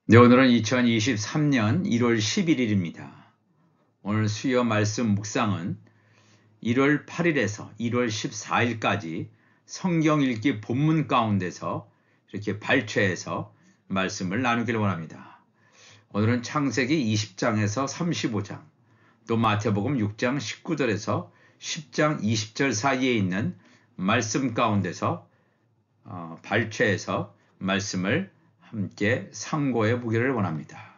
네, 오늘은 2023년 1월 11일입니다. 오늘 수요 말씀 묵상은 1월 8일에서 1월 14일까지 성경 읽기 본문 가운데서 이렇게 발췌해서 말씀을 나누기를 원합니다. 오늘은 창세기 20장에서 35장, 또 마태복음 6장 19절에서 10장 20절 사이에 있는 말씀 가운데서 발췌해서 말씀을 함께 상고해 보기를 원합니다.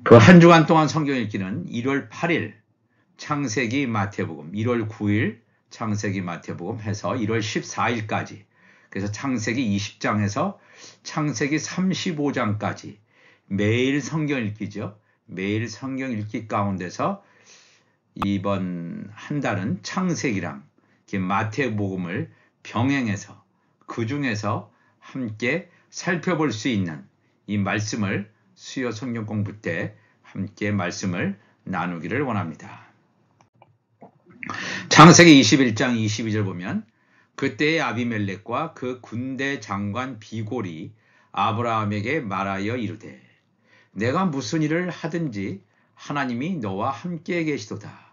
그 한 주간 동안 성경 읽기는 1월 8일 창세기 마태복음, 1월 9일 창세기 마태복음 해서 1월 14일까지, 그래서 창세기 20장에서 창세기 35장까지 매일 성경 읽기죠. 매일 성경 읽기 가운데서 이번 한 달은 창세기랑 마태복음을 병행해서 그 중에서 함께 살펴볼 수 있는 이 말씀을 수요 성경 공부 때 함께 말씀을 나누기를 원합니다. 창세기 21장 22절 보면 그때의 아비멜렉과 그 군대 장관 비골이 아브라함에게 말하여 이르되 내가 무슨 일을 하든지 하나님이 너와 함께 계시도다.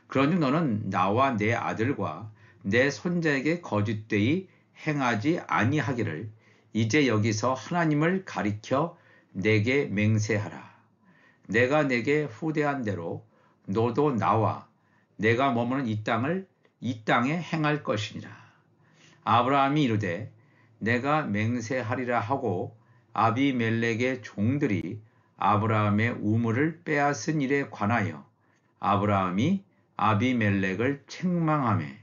그러니 너는 나와 내 아들과 내 손자에게 거짓되이 행하지 아니하기를 이제 여기서 하나님을 가리켜 내게 맹세하라. 내가 내게 후대한 대로 너도 나와 내가 머무는 이 땅에 행할 것이니라. 아브라함이 이르되 내가 맹세하리라 하고 아비멜렉의 종들이 아브라함의 우물을 빼앗은 일에 관하여 아브라함이 아비멜렉을 책망하매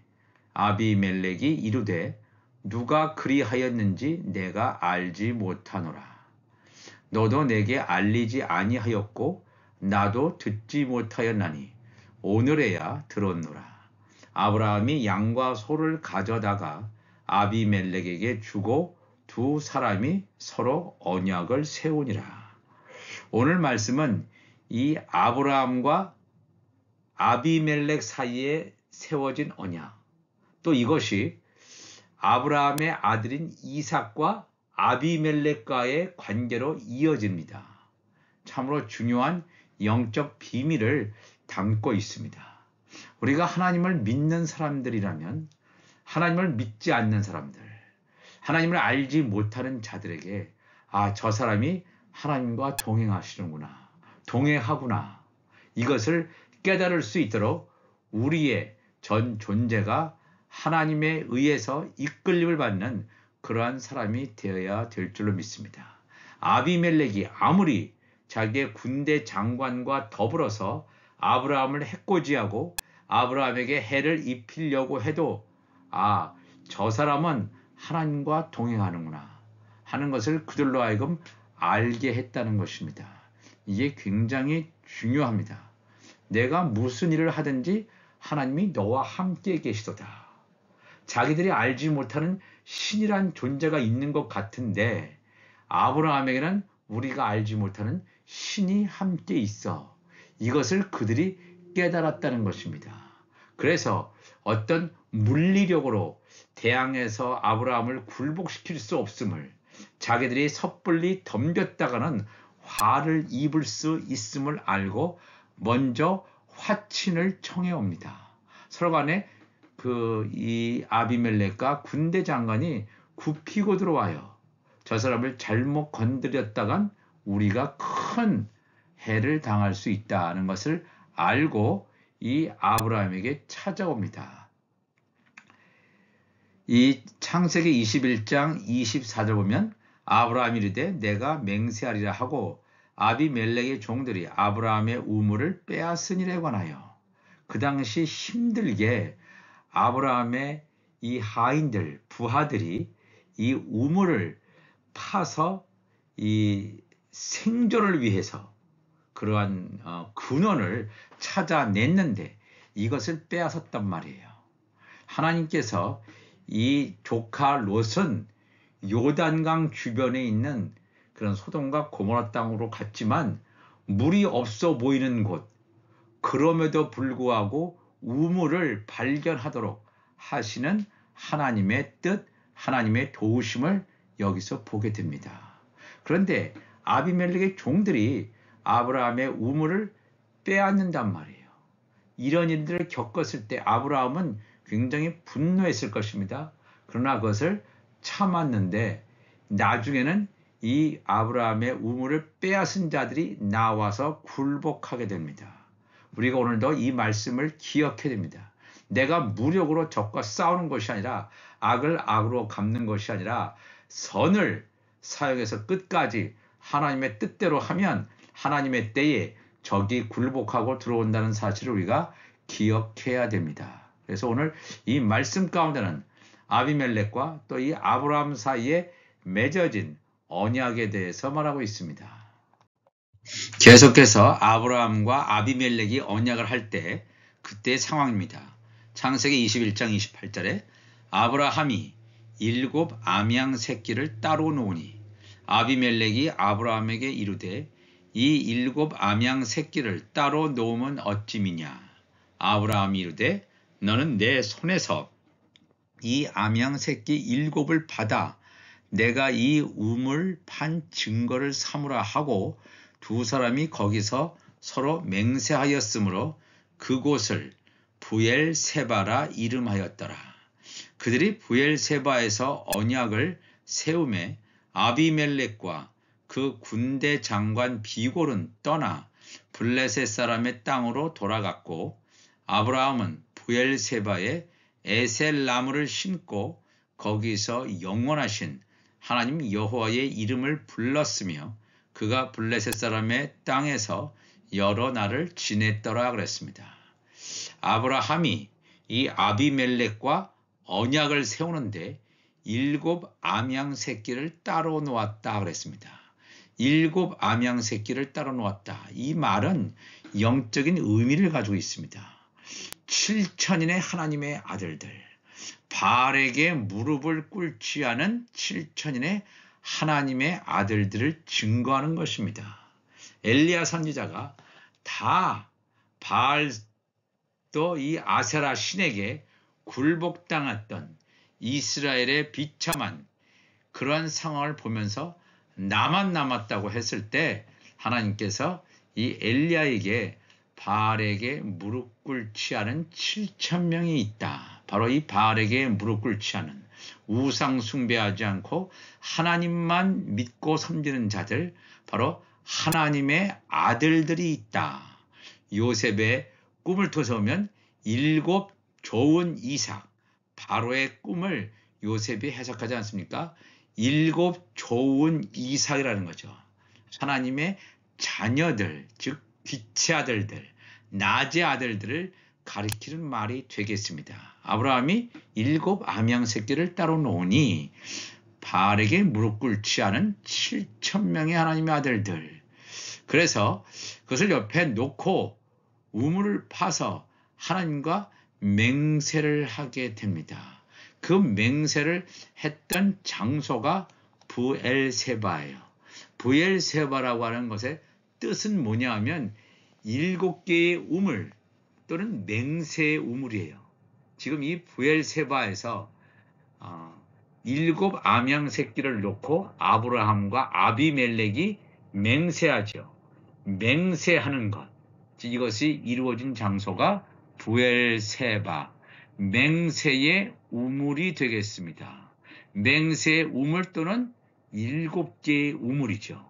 아비멜렉이 이르되 누가 그리하였는지 내가 알지 못하노라. 너도 내게 알리지 아니하였고 나도 듣지 못하였나니 오늘에야 들었노라. 아브라함이 양과 소를 가져다가 아비멜렉에게 주고 두 사람이 서로 언약을 세우니라. 오늘 말씀은 이 아브라함과 아비멜렉 사이에 세워진 언약, 또 이것이 아브라함의 아들인 이삭과 아비멜렉과의 관계로 이어집니다. 참으로 중요한 영적 비밀을 담고 있습니다. 우리가 하나님을 믿는 사람들이라면 하나님을 믿지 않는 사람들, 하나님을 알지 못하는 자들에게 저 사람이 하나님과 동행하시는구나, 동행하구나, 이것을 깨달을 수 있도록 우리의 전 존재가 하나님에 의해서 이끌림을 받는 그러한 사람이 되어야 될 줄로 믿습니다. 아비멜렉이 아무리 자기의 군대 장관과 더불어서 아브라함을 해코지하고 아브라함에게 해를 입히려고 해도 저 사람은 하나님과 동행하는구나 하는 것을 그들로 하여금 알게 했다는 것입니다. 이게 굉장히 중요합니다. 내가 무슨 일을 하든지 하나님이 너와 함께 계시도다. 자기들이 알지 못하는 신이란 존재가 있는 것 같은데 아브라함에게는 우리가 알지 못하는 신이 함께 있어. 이것을 그들이 깨달았다는 것입니다. 그래서 어떤 물리력으로 대항해서 아브라함을 굴복시킬 수 없음을, 자기들이 섣불리 덤볐다가는 화를 입을 수 있음을 알고 먼저 화친을 청해 옵니다. 서로 간에 이 아비멜렉과 군대 장관이 굽히고 들어와요. 저 사람을 잘못 건드렸다간 우리가 큰 해를 당할 수 있다는 것을 알고 이 아브라함에게 찾아옵니다. 이 창세기 21장 24절 보면 아브라함이 이르되 내가 맹세하리라 하고 아비멜렉의 종들이 아브라함의 우물을 빼앗은 일에 관하여, 그 당시 힘들게 아브라함의 이 하인들, 부하들이 이 우물을 파서 이 생존을 위해서 그러한 근원을 찾아냈는데 이것을 빼앗았단 말이에요. 하나님께서 이 조카 롯은 요단강 주변에 있는 그런 소돔과 고모라 땅으로 갔지만 물이 없어 보이는 곳, 그럼에도 불구하고 우물을 발견하도록 하시는 하나님의 뜻, 하나님의 도우심을 여기서 보게 됩니다. 그런데 아비멜렉의 종들이 아브라함의 우물을 빼앗는단 말이에요. 이런 일들을 겪었을 때 아브라함은 굉장히 분노했을 것입니다. 그러나 그것을 참았는데 나중에는 이 아브라함의 우물을 빼앗은 자들이 나와서 굴복하게 됩니다. 우리가 오늘도 이 말씀을 기억해야 됩니다. 내가 무력으로 적과 싸우는 것이 아니라 악을 악으로 갚는 것이 아니라 선을 사용해서 끝까지 하나님의 뜻대로 하면 하나님의 때에 적이 굴복하고 들어온다는 사실을 우리가 기억해야 됩니다. 그래서 오늘 이 말씀 가운데는 아비멜렉과 또 이 아브라함 사이에 맺어진 언약에 대해서 말하고 있습니다. 계속해서 아브라함과 아비멜렉이 언약을 할 때 그때의 상황입니다. 창세기 21장 28절에 아브라함이 7 암양 새끼를 따로 놓으니 아비멜렉이 아브라함에게 이르되 이 7 암양 새끼를 따로 놓으면 어찌미냐. 아브라함이 이르되 너는 내 손에서 이 암양 새끼 7을 받아 내가 이 우물 판 증거를 삼으라 하고 두 사람이 거기서 서로 맹세하였으므로 그곳을 부엘세바라 이름하였더라. 그들이 부엘세바에서 언약을 세우매 아비멜렉과 그 군대 장관 비골은 떠나 블레셋 사람의 땅으로 돌아갔고 아브라함은 부엘세바에 에셀나무를 심고 거기서 영원하신 하나님 여호와의 이름을 불렀으며 그가 블레셋 사람의 땅에서 여러 날을 지냈더라 그랬습니다. 아브라함이 이 아비멜렉과 언약을 세우는데 7 암양 새끼를 따로 놓았다 그랬습니다. 7 암양 새끼를 따로 놓았다. 이 말은 영적인 의미를 가지고 있습니다. 7천인의 하나님의 아들들, 바알에게 무릎을 꿇지 않은 7천인의 하나님의 아들들을 증거하는 것입니다. 엘리야 선지자가 다 바알 또 이 아세라 신에게 굴복당했던 이스라엘의 비참한 그러한 상황을 보면서 나만 남았다고 했을 때 하나님께서 이 엘리야에게 바알에게 무릎 꿇지 않은 7,000명이 있다. 바로 이 바알에게 무릎 꿇지 않은 우상 숭배하지 않고 하나님만 믿고 섬기는 자들, 바로 하나님의 아들들이 있다. 요셉의 꿈을 통해서 보면 7 좋은 이삭, 바로의 꿈을 요셉이 해석하지 않습니까? 7 좋은 이삭이라는 거죠. 하나님의 자녀들, 즉 빛의 아들들, 낮의 아들들을 가리키는 말이 되겠습니다. 아브라함이 7 암양 새끼를 따로 놓으니 바알에게 무릎 꿇지 않은 7,000명의 하나님의 아들들. 그래서 그것을 옆에 놓고 우물을 파서 하나님과 맹세를 하게 됩니다. 그 맹세를 했던 장소가 부엘세바예요. 부엘세바라고 하는 것의 뜻은 뭐냐 하면 7개의 우물 또는 맹세의 우물이에요. 지금 이 부엘세바에서 7 암양 새끼를 놓고 아브라함과 아비멜렉이 맹세하죠. 맹세하는 것. 이것이 이루어진 장소가 부엘세바, 맹세의 우물이 되겠습니다. 맹세의 우물 또는 7개의 우물이죠.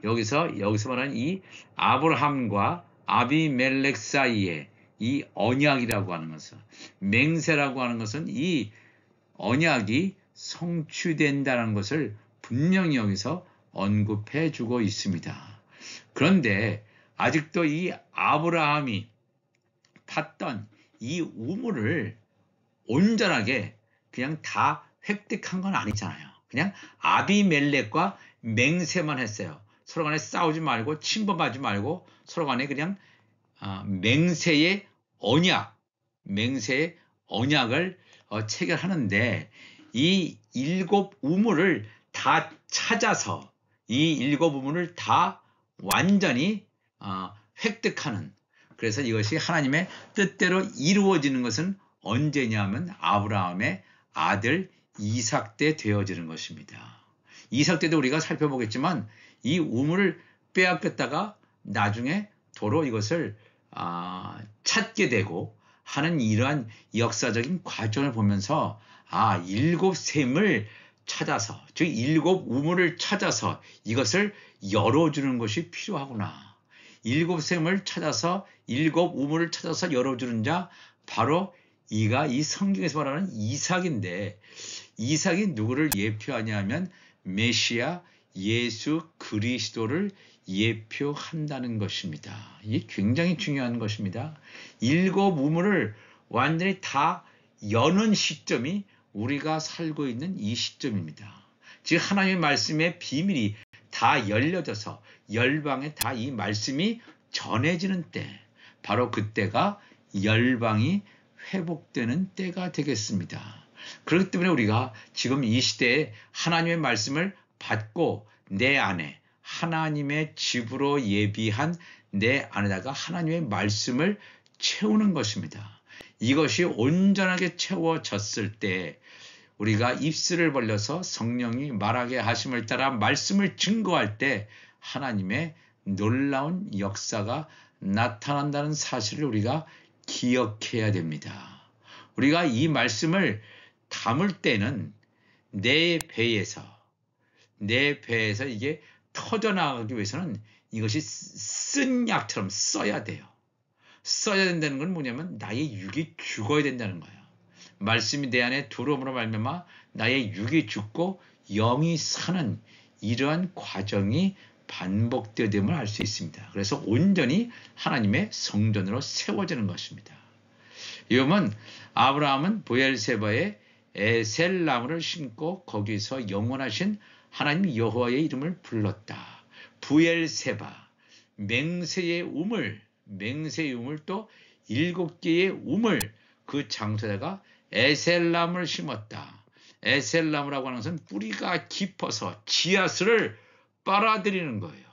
여기서 말하는 이 아브라함과 아비멜렉 사이에 이 언약이라고 하는 것은, 맹세라고 하는 것은 이 언약이 성취된다는 것을 분명히 여기서 언급해 주고 있습니다. 그런데 아직도 이 아브라함이 팠던 이 우물을 온전하게 그냥 다 획득한 건 아니잖아요. 그냥 아비멜렉과 맹세만 했어요. 서로 간에 싸우지 말고 침범하지 말고 서로 간에 그냥 맹세의 언약을 체결하는데 이 7 우물을 다 찾아서 이 7 우물을 다 완전히 획득하는, 그래서 이것이 하나님의 뜻대로 이루어지는 것은 언제냐면 아브라함의 아들 이삭 때 되어지는 것입니다. 이삭 때도 우리가 살펴보겠지만 이 우물을 빼앗겼다가 나중에 도로 이것을 찾게 되고 하는 이러한 역사적인 과정을 보면서 일곱 샘을 찾아서, 즉 일곱 우물을 찾아서 이것을 열어주는 것이 필요하구나. 일곱 샘을 찾아서, 일곱 우물을 찾아서 열어주는 자, 바로 이가 이 성경에서 말하는 이삭인데, 이삭이 누구를 예표하냐 하면 메시아 예수 그리스도를 예표한다는 것입니다. 이게 굉장히 중요한 것입니다. 일곱 우물을 완전히 다 여는 시점이 우리가 살고 있는 이 시점입니다. 즉 하나님의 말씀의 비밀이 다 열려져서 열방에 다 이 말씀이 전해지는 때, 바로 그때가 열방이 회복되는 때가 되겠습니다. 그렇기 때문에 우리가 지금 이 시대에 하나님의 말씀을 받고 내 안에 하나님의 집으로 예비한 내 안에다가 하나님의 말씀을 채우는 것입니다. 이것이 온전하게 채워졌을 때 우리가 입술을 벌려서 성령이 말하게 하심을 따라 말씀을 증거할 때 하나님의 놀라운 역사가 나타난다는 사실을 우리가 기억해야 됩니다. 우리가 이 말씀을 담을 때는 내 배에서 이게 터져나가기 위해서는 이것이 쓴 약처럼 써야 돼요. 써야 된다는 건 뭐냐면 나의 육이 죽어야 된다는 거예요. 말씀이 내 안에 들어옴으로 말미암아 나의 육이 죽고 영이 사는 이러한 과정이 반복되됨을 알 수 있습니다. 그래서 온전히 하나님의 성전으로 세워지는 것입니다. 이러면 아브라함은 브엘세바에 에셀나무를 심고 거기서 영원하신 하나님 여호와의 이름을 불렀다. 브엘세바, 맹세의 우물 또 7개의 우물, 그 장소에다가 에셀나무를 심었다. 에셀나무라고 하는 것은 뿌리가 깊어서 지하수를 빨아들이는 거예요.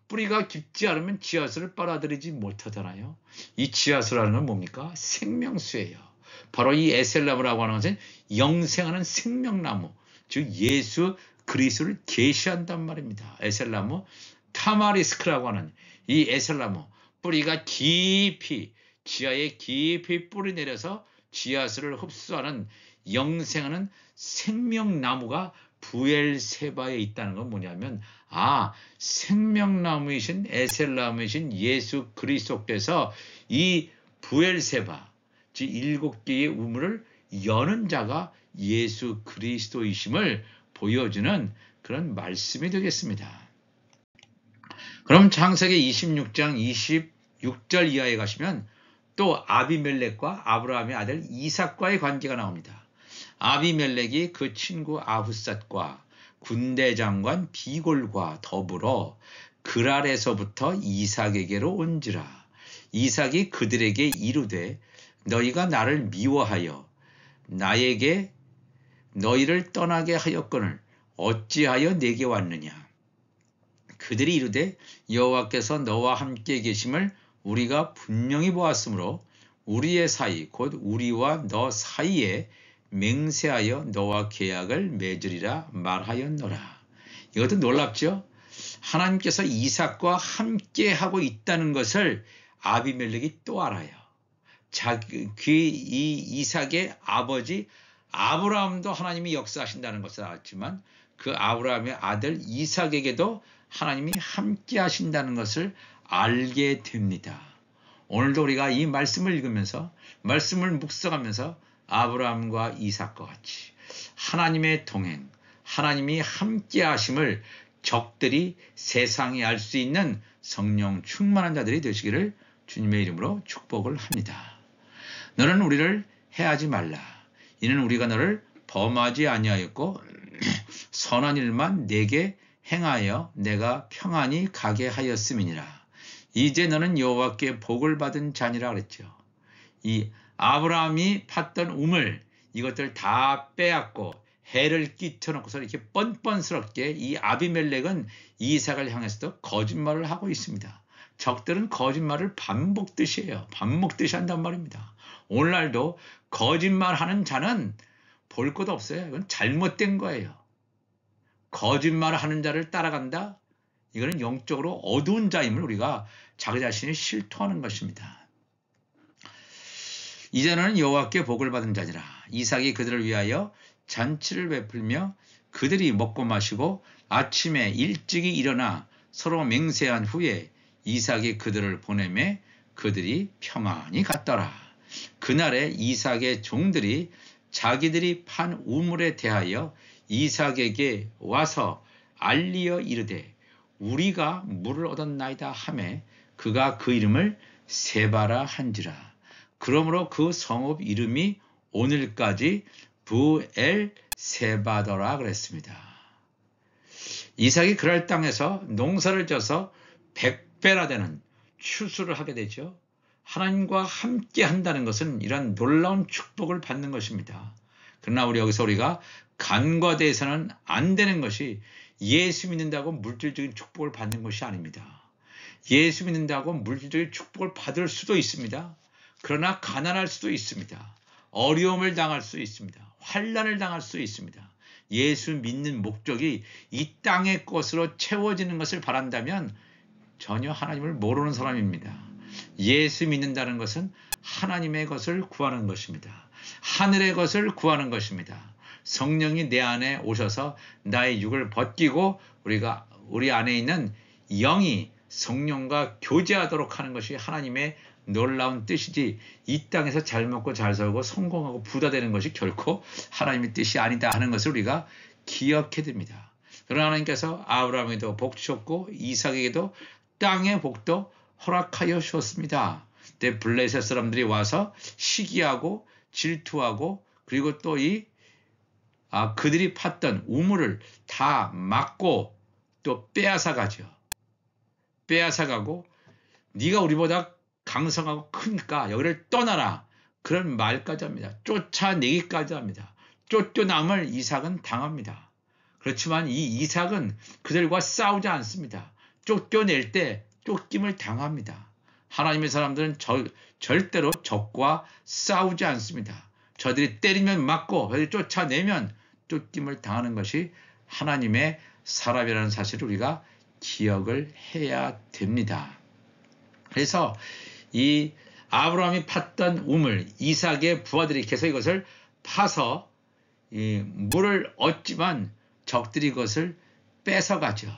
뿌리가 깊지 않으면 지하수를 빨아들이지 못하잖아요. 이 지하수라는 건 뭡니까? 생명수예요. 바로 이 에셀나무라고 하는 것은 영생하는 생명나무, 즉 예수 그리스도를 계시한단 말입니다. 에셀나무, 타마리스크라고 하는 이 에셀나무, 뿌리가 깊이 지하에 깊이 뿌리 내려서 지하수를 흡수하는 영생하는 생명나무가 브엘세바에 있다는 건 뭐냐면 생명나무이신 에셀나무이신 예수 그리스도께서 이 브엘세바, 즉 7개의 우물을 여는 자가 예수 그리스도이심을 보여주는 그런 말씀이 되겠습니다. 그럼 창세기 26장 26절 이하에 가시면 또 아비멜렉과 아브라함의 아들 이삭과의 관계가 나옵니다. 아비멜렉이 그 친구 아후삿과 군대 장관 비골과 더불어 그랄에서부터 이삭에게로 온지라. 이삭이 그들에게 이르되 너희가 나를 미워하여 나에게 너희를 떠나게 하였거늘 어찌하여 내게 왔느냐. 그들이 이르되 여호와께서 너와 함께 계심을 우리가 분명히 보았으므로 우리의 사이 곧 우리와 너 사이에 맹세하여 너와 계약을 맺으리라 말하였노라. 이것도 놀랍죠? 하나님께서 이삭과 함께 하고 있다는 것을 아비멜렉이 또 알아요. 이 이삭의 아버지 아브라함도 하나님이 역사하신다는 것을 알았지만 그 아브라함의 아들 이삭에게도 하나님이 함께 하신다는 것을 알게 됩니다. 오늘도 우리가 이 말씀을 읽으면서 말씀을 묵상하면서 아브라함과 이삭과 같이 하나님의 동행, 하나님이 함께 하심을 적들이 세상이 알 수 있는 성령 충만한 자들이 되시기를 주님의 이름으로 축복을 합니다. 너는 우리를 해하지 말라. 이는 우리가 너를 범하지 아니하였고 선한 일만 내게 행하여 내가 평안히 가게 하였음이니라. 이제 너는 여호와께 복을 받은 자니라 그랬죠. 이 아브라함이 팠던 우물, 이것들 다 빼앗고 해를 끼쳐놓고서 이렇게 뻔뻔스럽게 이 아비멜렉은 이삭을 향해서도 거짓말을 하고 있습니다. 적들은 거짓말을 반복듯이 해요. 반복듯이 한단 말입니다. 오늘날도 거짓말하는 자는 볼 것 없어요. 이건 잘못된 거예요. 거짓말을 하는 자를 따라간다? 이거는 영적으로 어두운 자임을 우리가 자기 자신이 실토하는 것입니다. 이제는 여호와께 복을 받은 자니라. 이삭이 그들을 위하여 잔치를 베풀며 그들이 먹고 마시고 아침에 일찍이 일어나 서로 맹세한 후에 이삭이 그들을 보내매 그들이 평안히 갔더라. 그날에 이삭의 종들이 자기들이 판 우물에 대하여 이삭에게 와서 알리어 이르되 우리가 물을 얻었나이다 하매 그가 그 이름을 세바라 한지라. 그러므로 그 성읍 이름이 오늘까지 부엘 세바더라 그랬습니다. 이삭이 그랄 땅에서 농사를 져서 100배나 되는 추수를 하게 되죠. 하나님과 함께 한다는 것은 이런 놀라운 축복을 받는 것입니다. 그러나 우리가 간과돼서는 안 되는 것이 예수 믿는다고 물질적인 축복을 받는 것이 아닙니다. 예수 믿는다고 물질적인 축복을 받을 수도 있습니다. 그러나 가난할 수도 있습니다. 어려움을 당할 수 있습니다. 환난을 당할 수 있습니다. 예수 믿는 목적이 이 땅의 것으로 채워지는 것을 바란다면 전혀 하나님을 모르는 사람입니다. 예수 믿는다는 것은 하나님의 것을 구하는 것입니다. 하늘의 것을 구하는 것입니다. 성령이 내 안에 오셔서 나의 육을 벗기고 우리 안에 있는 영이 성령과 교제하도록 하는 것이 하나님의 놀라운 뜻이지, 이 땅에서 잘 먹고 잘 살고 성공하고 부자 되는 것이 결코 하나님의 뜻이 아니다 하는 것을 우리가 기억해야 됩니다. 그러나 하나님께서 아브라함에게도 복 주셨고 이삭에게도 땅의 복도 허락하여 주었습니다. 그때 블레셋 사람들이 와서 시기하고 질투하고 그리고 또 그들이 팠던 우물을 다 막고 또 빼앗아가죠. 빼앗아가고 네가 우리보다 강성하고 크니까 여기를 떠나라, 그런 말까지 합니다. 쫓아내기까지 합니다. 쫓겨남을 이삭은 당합니다. 그렇지만 이 이삭은 그들과 싸우지 않습니다. 쫓겨낼 때 쫓김을 당합니다. 하나님의 사람들은 절대로 적과 싸우지 않습니다. 저들이 때리면 맞고 저들이 쫓아내면 쫓김을 당하는 것이 하나님의 사람이라는 사실을 우리가 기억을 해야 됩니다. 그래서 이 아브라함이 팠던 우물, 이삭의 부하들이 계속 이것을 파서 이 물을 얻지만 적들이 그것을 뺏어가죠.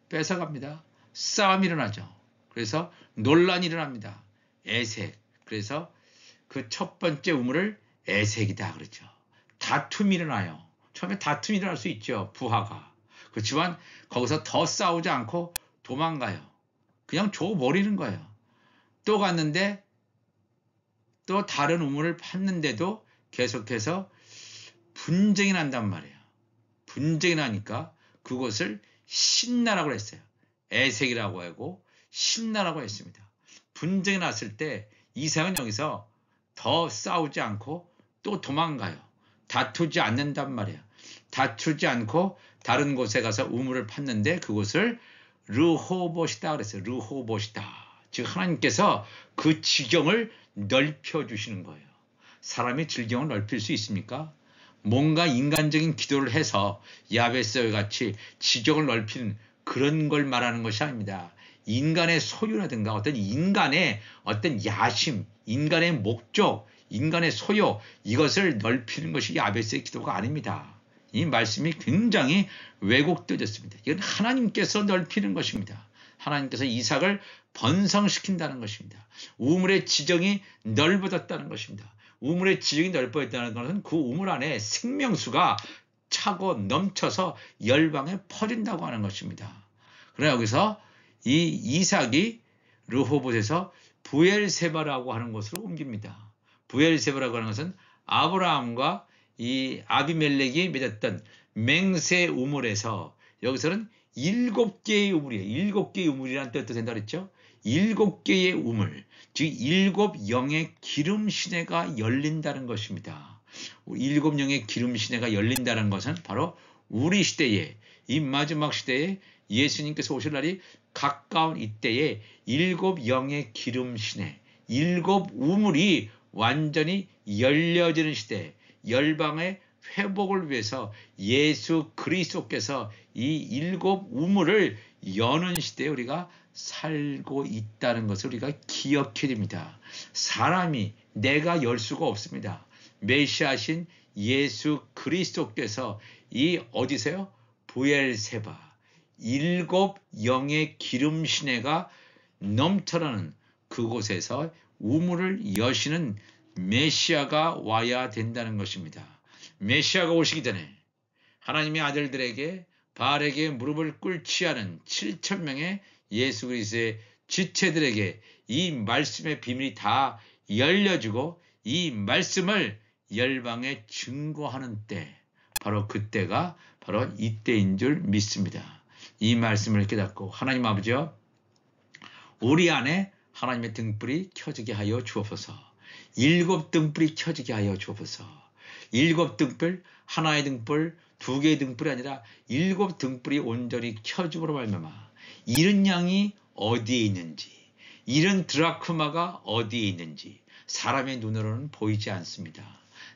뺏어갑니다. 싸움이 일어나죠. 그래서 논란이 일어납니다. 에색. 그래서 그 첫 번째 우물을 에색이다 그러죠. 다툼이 일어나요. 처음에 다툼이 일어날 수 있죠. 부하가. 그렇지만 거기서 더 싸우지 않고 도망가요. 그냥 줘버리는 거예요. 또 갔는데 또 다른 우물을 팠는데도 계속해서 분쟁이 난단 말이에요. 분쟁이 나니까 그곳을 신나라고 했어요. 에색이라고 하고 신나라고 했습니다. 분쟁이 났을 때 이삭은 여기서 더 싸우지 않고 또 도망가요. 다투지 않는단 말이에요. 다투지 않고 다른 곳에 가서 우물을 팠는데 그곳을 르호봇이다 그랬어요. 르호봇이다. 즉 하나님께서 그 지경을 넓혀주시는 거예요. 사람이 지경을 넓힐 수 있습니까? 뭔가 인간적인 기도를 해서 야베스와 같이 지경을 넓히는 그런 걸 말하는 것이 아닙니다. 인간의 소유라든가 어떤 인간의 어떤 야심, 인간의 목적, 인간의 소유, 이것을 넓히는 것이 야베스의 기도가 아닙니다. 이 말씀이 굉장히 왜곡되어졌습니다. 이건 하나님께서 넓히는 것입니다. 하나님께서 이삭을 번성시킨다는 것입니다. 우물의 지경이 넓어졌다는 것입니다. 우물의 지경이 넓어졌다는 것은 그 우물 안에 생명수가 차고 넘쳐서 열방에 퍼진다고 하는 것입니다. 그러나 여기서 이 이삭이 르호봇에서 부엘세바라고 하는 곳으로 옮깁니다. 부엘세바라고 하는 것은 아브라함과 이 아비멜렉이 맺었던 맹세 우물에서 여기서는 7개의 우물이에요. 7개의 우물이라는 뜻도 된다 그랬죠. 7개의 우물, 즉 7영의 기름 시내가 열린다는 것입니다. 7영의 기름 시내가 열린다는 것은 바로 우리 시대에, 이 마지막 시대에 예수님께서 오실 날이 가까운 이때에 7영의 기름 시내, 7 우물이 완전히 열려지는 시대, 열방의 회복을 위해서 예수 그리스도께서 이 일곱 우물을 여는 시대에 우리가 살고 있다는 것을 우리가 기억해야 됩니다. 사람이 내가 열 수가 없습니다. 메시아신 예수 그리스도께서 이 어디서요? 부엘세바 일곱 영의 기름 시내가 넘쳐나는 그곳에서 우물을 여시는 메시아가 와야 된다는 것입니다. 메시아가 오시기 전에 하나님의 아들들에게 바알에게 무릎을 꿇지 않은 7,000명의 예수 그리스도의 지체들에게 이 말씀의 비밀이 다 열려지고 이 말씀을 열방에 증거하는 때, 바로 그때가 바로 이때인 줄 믿습니다. 이 말씀을 깨닫고 하나님 아버지여, 우리 안에 하나님의 등불이 켜지게 하여 주옵소서. 일곱 등불이 켜지게 하여 주옵소서. 일곱 등불, 하나의 등불, 두 개의 등불이 아니라 일곱 등불이 온전히 켜짐으로 말미암아 이런 양이 어디에 있는지, 이런 드라크마가 어디에 있는지 사람의 눈으로는 보이지 않습니다.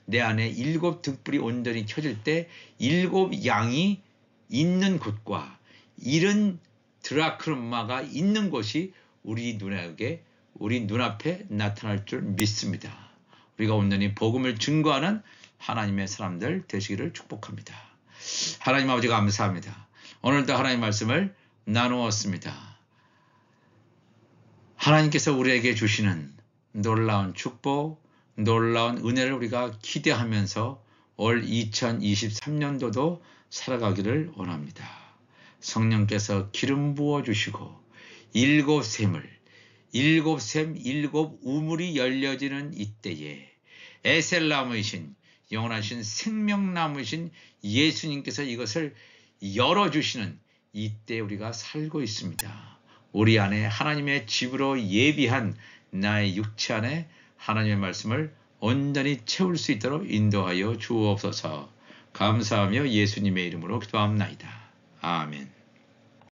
내 안에 일곱 등불이 온전히 켜질 때 일곱 양이 있는 곳과 이런 드라크마가 있는 곳이 우리 눈앞에 나타날 줄 믿습니다. 우리가 온전히 복음을 증거하는 하나님의 사람들 되시기를 축복합니다. 하나님 아버지 감사합니다. 오늘도 하나님의 말씀을 나누었습니다. 하나님께서 우리에게 주시는 놀라운 축복, 놀라운 은혜를 우리가 기대하면서 올 2023년도도 살아가기를 원합니다. 성령께서 기름 부어주시고 일곱 샘, 일곱 우물이 열려지는 이때에 에셀나무이신 영원하신 생명나무이신 예수님께서 이것을 열어주시는 이때 우리가 살고 있습니다. 우리 안에 하나님의 집으로 예비한 나의 육체 안에 하나님의 말씀을 온전히 채울 수 있도록 인도하여 주옵소서. 감사하며 예수님의 이름으로 기도합나이다. 아멘.